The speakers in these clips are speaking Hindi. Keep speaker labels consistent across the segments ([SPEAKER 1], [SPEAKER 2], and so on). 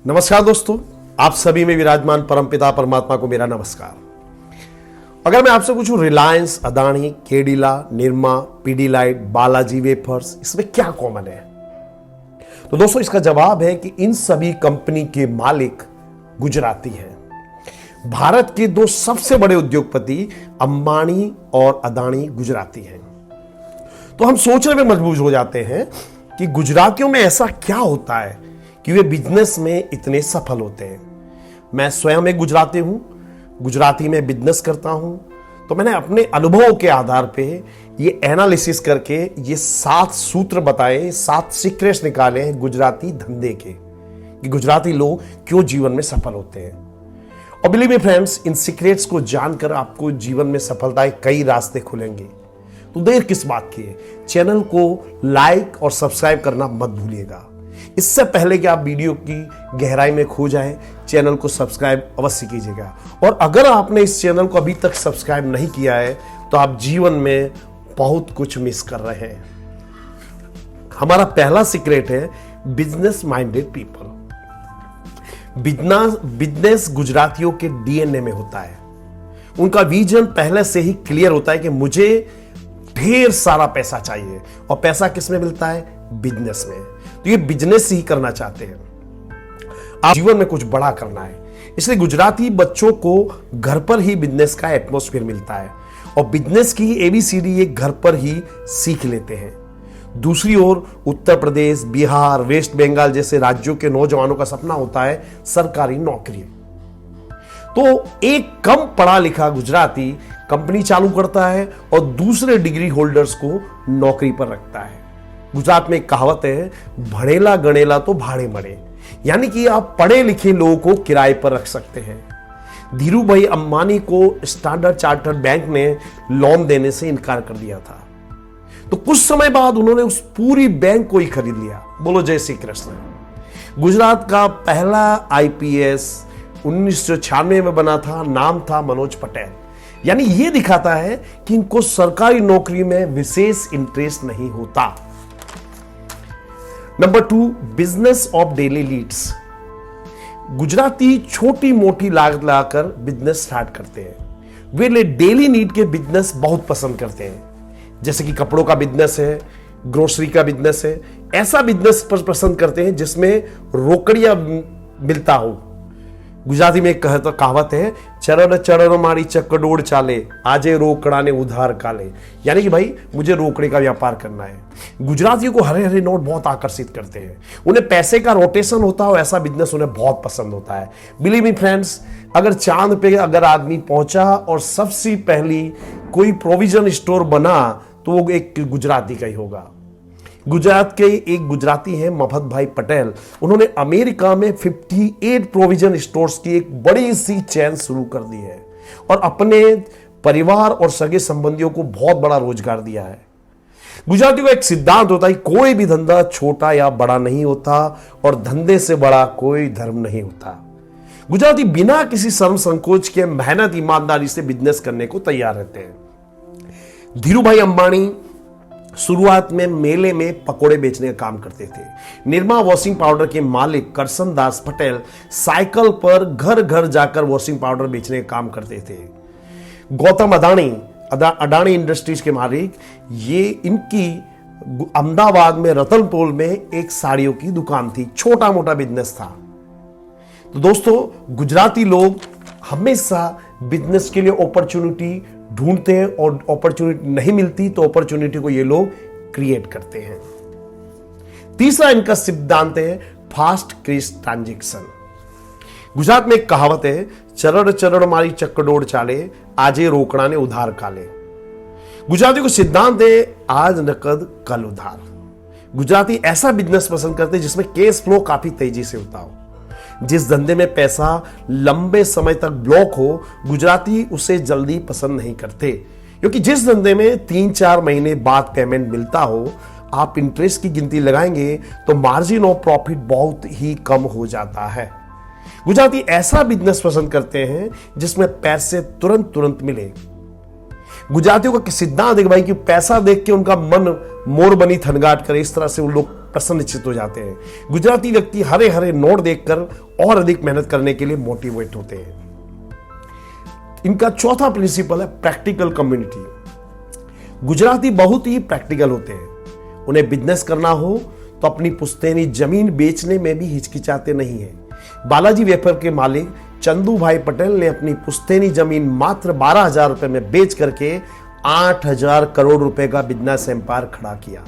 [SPEAKER 1] नमस्कार दोस्तों, आप सभी में विराजमान परमपिता परमात्मा को मेरा नमस्कार। अगर मैं आपसे पूछूं रिलायंस, अदानी, केडिला, निरमा, पीडीलाइट, बालाजी वेफर्स, इसमें क्या कॉमन है? तो दोस्तों इसका जवाब है कि इन सभी कंपनी के मालिक गुजराती हैं। भारत के दो सबसे बड़े उद्योगपति अंबानी और अदानी गुजराती हैं। तो हम सोचने में मजबूर हो जाते हैं कि गुजरातियों में ऐसा क्या होता है कि वे बिजनेस में इतने सफल होते हैं। मैं स्वयं एक गुजराती हूं, गुजराती में बिजनेस करता हूं, तो मैंने अपने अनुभव के आधार पे ये एनालिसिस करके ये 7 सूत्र बताए, 7 सीक्रेट्स निकाले हैं गुजराती धंधे के कि गुजराती लोग क्यों जीवन में सफल होते हैं। और बिलीव मी फ्रेंड्स, इन सीक्रेट्स को जानकर आपको जीवन में सफलता के कई रास्ते खुलेंगे। तो देर किस बात की है, चैनल को लाइक और सब्सक्राइब करना मत भूलिएगा। इससे पहले कि आप वीडियो की गहराई में खो जाएं, चैनल को सब्सक्राइब अवश्य कीजिएगा। और अगर आपने इस चैनल को अभी तक सब्सक्राइब नहीं किया है तो आप जीवन में बहुत कुछ मिस कर रहे हैं। हमारा पहला सीक्रेट है बिजनेस माइंडेड पीपल। बिजनेस गुजरातियों के डीएनए में होता है। उनका विजन पहले से ही क्लियर होता है कि मुझे ढेर सारा पैसा चाहिए, और पैसा किस में मिलता है? बिजनेस में। तो ये बिजनेस ही करना चाहते हैं। आप जीवन में कुछ बड़ा करना है, इसलिए गुजराती बच्चों को घर पर ही बिजनेस का एटमॉस्फेयर मिलता है और बिजनेस की एबीसीडी ये घर पर ही सीख लेते हैं। दूसरी ओर उत्तर प्रदेश, बिहार, वेस्ट बंगाल जैसे राज्यों के नौजवानों का सपना होता है सरकारी नौकरी। तो एक कम पढ़ा लिखा गुजराती कंपनी चालू करता है और दूसरे डिग्री होल्डर्स को नौकरी पर रखता है। गुजरात में एक कहावत है, भड़ेला गणेला तो भाड़े मरे, यानी कि आप पढ़े लिखे लोगों को किराए पर रख सकते हैं। धीरू भाई अंबानी को स्टैंडर्ड चार्टर्ड बैंक ने लोन देने से इनकार कर दिया था, तो कुछ समय बाद उन्होंने उस पूरी बैंक को ही खरीद लिया। बोलो जय श्री कृष्ण। गुजरात का पहला आईपीएस 1996 में बना था, नाम था मनोज पटेल। यानी यह दिखाता है कि इनको सरकारी नौकरी में विशेष इंटरेस्ट नहीं होता। Number 2, business of daily leads. Gujarati छोटी मोटी लागत लगाकर बिजनेस स्टार्ट करते हैं। वे डेली नीड के बिजनेस बहुत पसंद करते हैं, जैसे कि कपड़ों का बिजनेस है, ग्रोसरी का बिजनेस है। ऐसा बिजनेस पसंद करते हैं जिसमें रोकड़िया मिलता हो। गुजराती में एक कहावत है, चरण चरण मारी चक्कड़ोड़ चाले, आजे रोकड़ा ने उधार काले। यानी कि भाई मुझे रोकड़े का व्यापार करना है। गुजरातियों को हरे हरे नोट बहुत आकर्षित करते हैं। उन्हें पैसे का रोटेशन होता है और ऐसा बिजनेस उन्हें बहुत पसंद होता है। बिलीव मी फ्रेंड्स, अगर चांद पे अगर आदमी पहुंचा और सबसे पहली कोई प्रोविजन स्टोर बना तो वो एक गुजराती का ही होगा। गुजरात के एक गुजराती हैं मफत भाई पटेल। उन्होंने अमेरिका में 58 प्रोविजन स्टोर्स की एक बड़ी सी चेन शुरू कर दी है और अपने परिवार और सगे संबंधियों को बहुत बड़ा रोजगार दिया है। गुजरातियों का एक सिद्धांत होता है, कोई भी धंधा छोटा या बड़ा नहीं होता और धंधे से बड़ा कोई धर्म नहीं होता। गुजराती बिना किसी शर्म संकोच के मेहनत ईमानदारी से बिजनेस करने को तैयार रहते हैं। धीरू भाई अंबानी शुरुआत में मेले में पकोड़े बेचने का काम करते थे। निरमा वॉशिंग पाउडर के मालिक करसन दास पटेल साइकिल पर घर घर जाकर वॉशिंग पाउडर बेचने का काम करते थे। गौतम अडानी इंडस्ट्रीज के मालिक, ये इनकी अहमदाबाद में रतनपुर में एक साड़ियों की दुकान थी। छोटा मोटा बिजनेस था। तो दोस्तों, गुजराती लोग हमेशा बिजनेस के लिए अपॉर्चुनिटी ढूंढते हैं और अपॉर्चुनिटी नहीं मिलती तो अपॉर्चुनिटी को ये लोग क्रिएट करते हैं। तीसरा इनका सिद्धांत है फास्ट कैश ट्रांजैक्शन। गुजरात में एक कहावत है, चरण चरण मारी चक्कड़ोड़ चाले, आजे रोकड़ा ने उधार काले। गुजराती को सिद्धांत है, आज नकद कल उधार। गुजराती ऐसा बिजनेस पसंद करते हैं जिसमें कैश फ्लो काफी तेजी से होता हो। जिस धंधे में पैसा लंबे समय तक ब्लॉक हो, गुजराती उसे जल्दी पसंद नहीं करते, क्योंकि जिस धंधे में 3-4 महीने बाद पेमेंट मिलता हो, आप इंटरेस्ट की गिनती लगाएंगे तो मार्जिन ऑफ प्रॉफिट बहुत ही कम हो जाता है। गुजराती ऐसा बिजनेस पसंद करते हैं जिसमें पैसे तुरंत तुरंत मिले। गुजरातियों का सिद्धांत है भाई कि पैसा देख के उनका मन मोर बनी थनगाट करे, इस तरह से वो लोग प्रसन्नचित्त हो जाते हैं। गुजराती व्यक्ति हरे हरे नोट देखकर और अधिक मेहनत करने के लिए मोटिवेट होते हैं। इनका चौथा प्रिंसिपल है प्रैक्टिकल कम्युनिटी। गुजराती बहुत ही प्रैक्टिकल होते हैं। उन्हें बिजनेस करना हो तो अपनी पुश्तैनी जमीन बेचने में भी हिचकिचाते नहीं हैं। बालाजी वेफर के मालिक चंदू भाई पटेल ने अपनी पुश्तैनी जमीन मात्र 12,000 रुपए में बेच करके 8,000 करोड़ रुपए का बिजनेस एम्पायर खड़ा किया।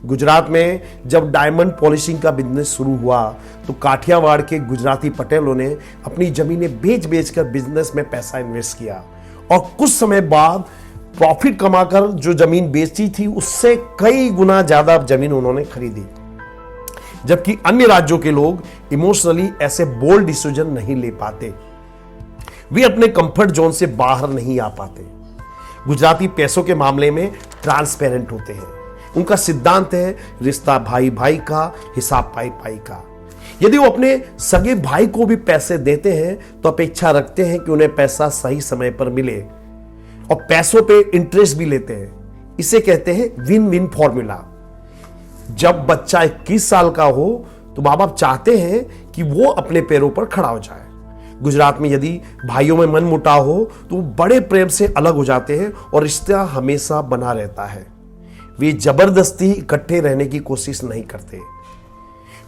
[SPEAKER 1] गुजरात में जब डायमंड पॉलिशिंग का बिजनेस शुरू हुआ तो काठियावाड़ के गुजराती पटेलों ने अपनी जमीनें बेच बेच कर बिजनेस में पैसा इन्वेस्ट किया और कुछ समय बाद प्रॉफिट कमाकर जो जमीन बेची थी उससे कई गुना ज्यादा जमीन उन्होंने खरीदी। जबकि अन्य राज्यों के लोग इमोशनली ऐसे बोल्ड डिसीजन नहीं ले पाते, वे अपने कंफर्ट जोन से बाहर नहीं आ पाते। गुजराती पैसों के मामले में ट्रांसपेरेंट होते हैं। उनका सिद्धांत है रिश्ता भाई भाई का, हिसाब पाई पाई का। यदि वो अपने सगे भाई को भी पैसे देते हैं तो अपेक्षा रखते हैं कि उन्हें पैसा सही समय पर मिले और पैसों पे इंटरेस्ट भी लेते हैं। इसे कहते हैं विन विन फॉर्मूला। जब बच्चा 21 साल का हो तो माँ बाप चाहते हैं कि वो अपने पैरों पर खड़ा हो जाए। गुजरात में यदि भाइयों में मन मुटाव हो तो वो बड़े प्रेम से अलग हो जाते हैं और रिश्ता हमेशा बना रहता है। वे जबरदस्ती इकट्ठे रहने की कोशिश नहीं करते।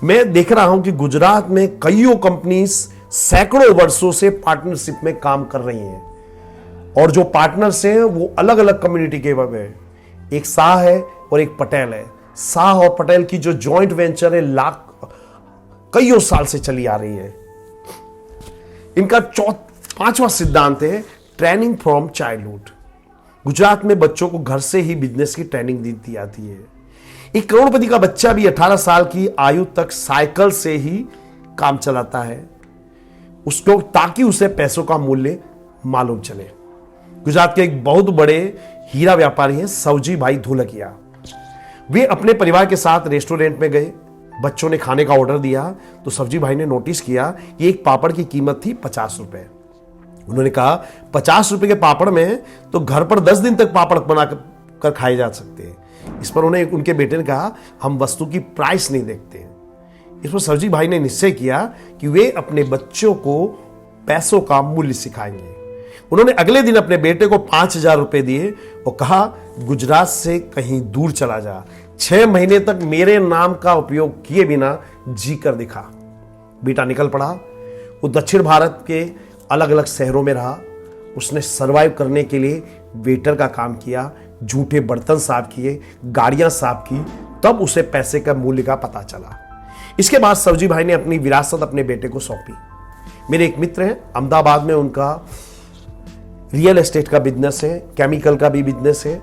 [SPEAKER 1] मैं देख रहा हूं कि गुजरात में कईयों कंपनीज सैकड़ों वर्षों से पार्टनरशिप में काम कर रही हैं और जो पार्टनर्स हैं वो अलग अलग कम्युनिटी के हैं। एक शाह है और एक पटेल है। शाह और पटेल की जो जॉइंट वेंचर है कईयों साल से चली आ रही है। इनका पांचवा सिद्धांत है ट्रेनिंग फ्रॉम चाइल्डहुड। गुजरात में बच्चों को घर से ही बिजनेस की ट्रेनिंग दी जाती है। एक करोड़पति का बच्चा भी 18 साल की आयु तक साइकिल से ही काम चलाता है उसको, ताकि उसे पैसों का मूल्य मालूम चले। गुजरात के एक बहुत बड़े हीरा व्यापारी हैं सवजी भाई धोलकिया। वे अपने परिवार के साथ रेस्टोरेंट में गए। बच्चों ने खाने का ऑर्डर दिया तो सब्जी भाई ने नोटिस किया कि एक पापड़ की कीमत थी 50 रुपए। उन्होंने कहा 50 रुपए के पापड़ में तो घर पर 10 दिन तक पापड़ बना कर खाए जा सकते हैं। इस पर उनके बेटे ने कहा हम वस्तु की प्राइस नहीं देखते। इस पर सब्जी भाई ने निश्चय किया कि वे अपने बच्चों को पैसों का मूल्य सिखाएंगे। उन्होंने अगले दिन अपने बेटे को 5,000 रुपए दिए और कहा गुजरात से कहीं दूर चला जा, 6 महीने तक मेरे नाम का उपयोग किए बिना जी कर दिखा। बेटा निकल पड़ा। वो दक्षिण भारत के अलग अलग शहरों में रहा। उसने सरवाइव करने के लिए वेटर का काम किया, झूठे बर्तन साफ किए, गाड़ियां साफ की, तब उसे पैसे का मूल्य का पता चला। इसके बाद सब्जी भाई ने अपनी विरासत अपने बेटे को सौंपी। मेरे एक मित्र हैं अहमदाबाद में, उनका रियल एस्टेट का बिजनेस है, केमिकल का भी बिजनेस है,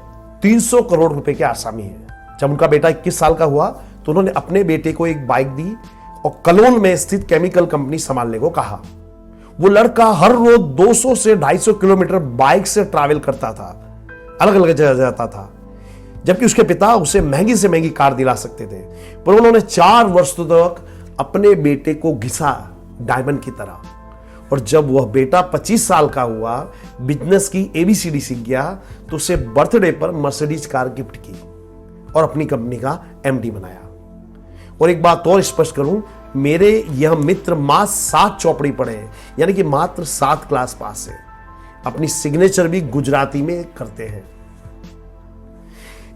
[SPEAKER 1] 300 करोड़ रुपए के आसामी है। जब उनका बेटा 21 साल का हुआ तो उन्होंने अपने बेटे को एक बाइक दी और कलोल में स्थित केमिकल कंपनी संभालने को कहा। वो लड़का हर रोज 200 से 250 किलोमीटर बाइक से ट्रैवल करता था, अलग अलग जगह जाता था, जबकि उसके पिता उसे महंगी से महंगी कार दिला सकते थे। पर उन्होंने 4 वर्ष तक अपने बेटे को घिसा डायमंड की तरह। और जब वह बेटा 25 साल का हुआ, बिजनेस की ABCD सीख गया, तो उसे बर्थडे पर मर्सिडीज कार गिफ्ट की और अपनी कंपनी का MD बनाया। और एक बात और स्पष्ट करूं, मेरे यह मित्र मात्र 7 चौपड़ी पढ़े हैं, यानी कि मात्र 7 क्लास पास है। अपनी सिग्नेचर भी गुजराती में करते हैं।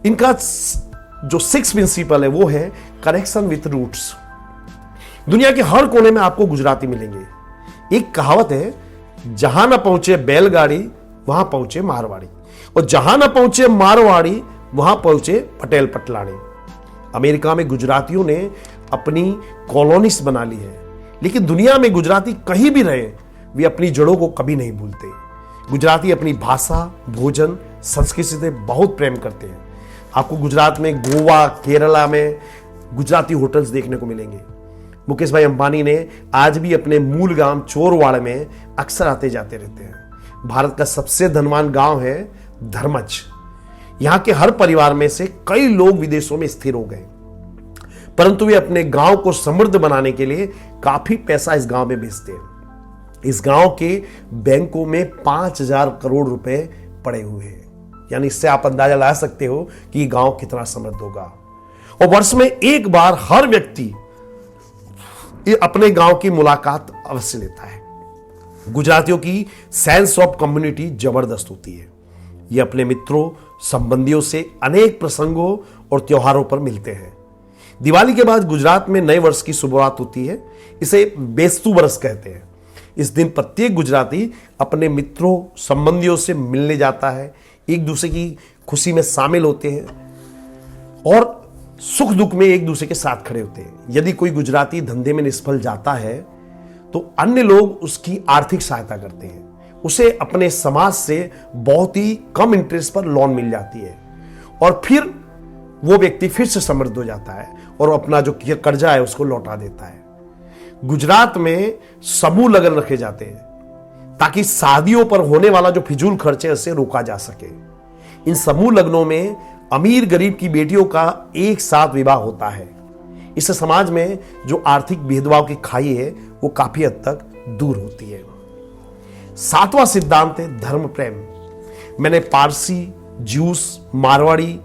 [SPEAKER 1] इनका जो 6 प्रिंसिपल है वो है कनेक्शन विथ रूट्स। दुनिया के हर कोने में आपको गुजराती मिलेंगे। एक कहावत है, जहां ना पहुंचे बैलगाड़ी वहां पहुंचे मारवाड़ी, और जहां ना पहुंचे मारवाड़ी वहां पहुंचे पटेल पटलानी। अमेरिका में गुजरातियों ने अपनी कॉलोनीज बना ली है, लेकिन दुनिया में गुजराती कहीं भी रहे वे अपनी जड़ों को कभी नहीं भूलते। गुजराती अपनी भाषा, भोजन, संस्कृति से बहुत प्रेम करते हैं। आपको गुजरात में गोवा, केरला में गुजराती होटल्स देखने को मिलेंगे। मुकेश भाई अंबानी ने आज भी अपने मूल गांव चोरवाड़ में अक्सर आते जाते रहते हैं। भारत का सबसे धनवान गांव है धर्मज। यहां के हर परिवार में से कई लोग विदेशों में स्थिर हो गए, परंतु वे अपने गांव को समृद्ध बनाने के लिए काफी पैसा इस गांव में भेजते हैं। इस गांव के बैंकों में 5,000 करोड़ रुपए पड़े हुए हैं, यानी इससे आप अंदाजा लगा सकते हो कि गांव कितना समृद्ध होगा। और वर्ष में एक बार हर व्यक्ति अपने गांव की मुलाकात अवश्य लेता है। गुजरातियों की सेंस ऑफ कम्युनिटी जबरदस्त होती है। ये अपने मित्रों संबंधियों से अनेक प्रसंगों और त्योहारों पर मिलते हैं। दिवाली के बाद गुजरात में नए वर्ष की शुरुआत होती है। इसे बेस्तु बरस कहते हैं। इस दिन प्रत्येक गुजराती अपने मित्रों संबंधियों से मिलने जाता है, एक दूसरे की खुशी में शामिल होते हैं और सुख दुख में एक दूसरे के साथ खड़े होते हैं। यदि कोई गुजराती धंधे में निष्फल जाता है तो अन्य लोग उसकी आर्थिक सहायता करते हैं। उसे अपने समाज से बहुत ही कम इंटरेस्ट पर लोन मिल जाती है और फिर वो व्यक्ति फिर से समृद्ध हो जाता है और अपना जो कर्जा है उसको लौटा देता है। गुजरात में समूह लगन रखे जाते हैं ताकि शादियों पर होने वाला जो फिजूल खर्चे है उससे रोका जा सके। इन समूह लगनों में अमीर गरीब की बेटियों का एक साथ विवाह होता है। इससे समाज में जो आर्थिक भेदभाव की खाई है वो काफी हद तक दूर होती है। सातवां सिद्धांत है धर्म प्रेम। मैंने पारसी, ज्यूस, मारवाड़ी,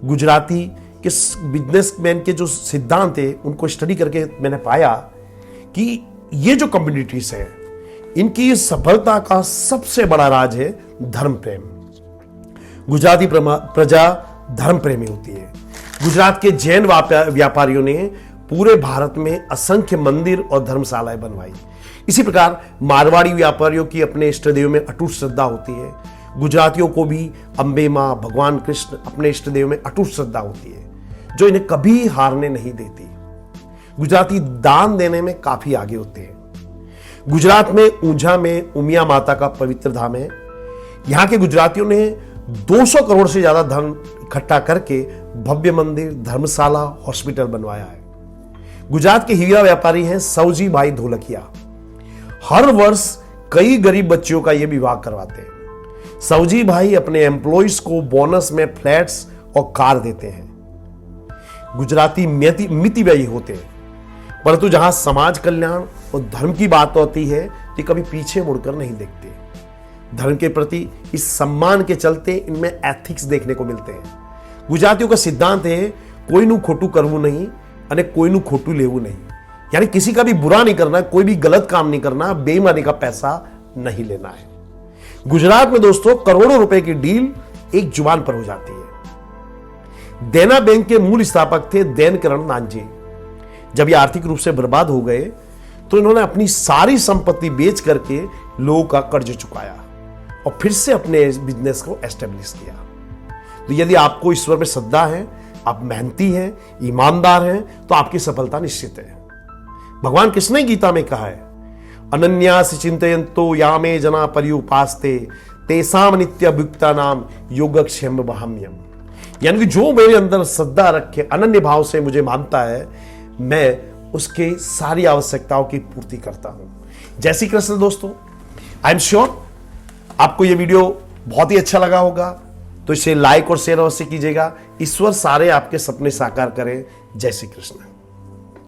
[SPEAKER 1] गुजराती के बिजनेसमैन के जो सिद्धांत है उनको स्टडी करके मैंने पाया कि ये जो कम्युनिटीज है इनकी सफलता का सबसे बड़ा राज है धर्म प्रेम। गुजराती प्रजा धर्म प्रेमी होती है। गुजरात के जैन व्यापारियों ने पूरे भारत में असंख्य मंदिर और धर्मशालाएं बनवाई। इसी प्रकार मारवाड़ी व्यापारियों की अपने इष्ट देव में अटूट श्रद्धा होती है। गुजरातियों को भी अम्बे मां, भगवान कृष्ण अपने इष्ट देव में अटूट श्रद्धा होती है जो इन्हें कभी हारने नहीं देती। गुजराती दान देने में काफी आगे होते हैं। गुजरात में ऊंझा में उमिया माता का पवित्र धाम है। यहां के गुजरातियों ने 200 करोड़ से ज्यादा धन इकट्ठा करके भव्य मंदिर, धर्मशाला, हॉस्पिटल बनवाया है। गुजरात के हीरा व्यापारी हैं सौजी भाई ढोलकिया। हर वर्ष कई गरीब बच्चियों का यह विवाह करवाते हैं। सौजी भाई अपने एम्प्लॉइज को बोनस में फ्लैट्स और कार देते हैं। गुजराती मितव्ययी होते हैं, परंतु जहां समाज कल्याण और धर्म की बात होती है तो कभी पीछे मुड़कर नहीं देखते। धर्म के प्रति इस सम्मान के चलते इनमें एथिक्स देखने को मिलते हैं। गुजरातियों का सिद्धांत है कोई नु खोटू करवू नहीं अने कोई नु खोटू लेवू नहीं, यानी किसी का भी बुरा नहीं करना, कोई भी गलत काम नहीं करना, बेईमानी का पैसा नहीं लेना है। गुजरात में दोस्तों करोड़ों रुपए की डील एक जुबान पर हो जाती है। देना बैंक के मूल स्थापक थे देनकरण नानजी। जब ये आर्थिक रूप से बर्बाद हो गए तो इन्होंने अपनी सारी संपत्ति बेच करके लोगों का कर्ज चुकाया और फिर से अपने बिजनेस को एस्टेब्लिश किया। तो यदि आपको ईश्वर में श्रद्धा है, आप मेहनती हैं, ईमानदार हैं, तो आपकी सफलता निश्चित है। भगवान कृष्ण ने गीता में कहा है अनन्यास चिंतयन्तो यामे जना पर्युपास्ते तेसाम नित्यभुक्ता नाम योगक्षेम वहाम्यम। यानी कि जो मेरे अंदर श्रद्धा रखे, अनन्य भाव से मुझे मानता है, मैं उसके सारी आवश्यकताओं की पूर्ति करता हूं। जय श्री कृष्ण दोस्तों। आई एम श्योर आपको यह वीडियो बहुत ही अच्छा लगा होगा, तो इसे लाइक और शेयर अवश्य कीजिएगा। ईश्वर सारे आपके सपने साकार करें। जय श्री कृष्ण।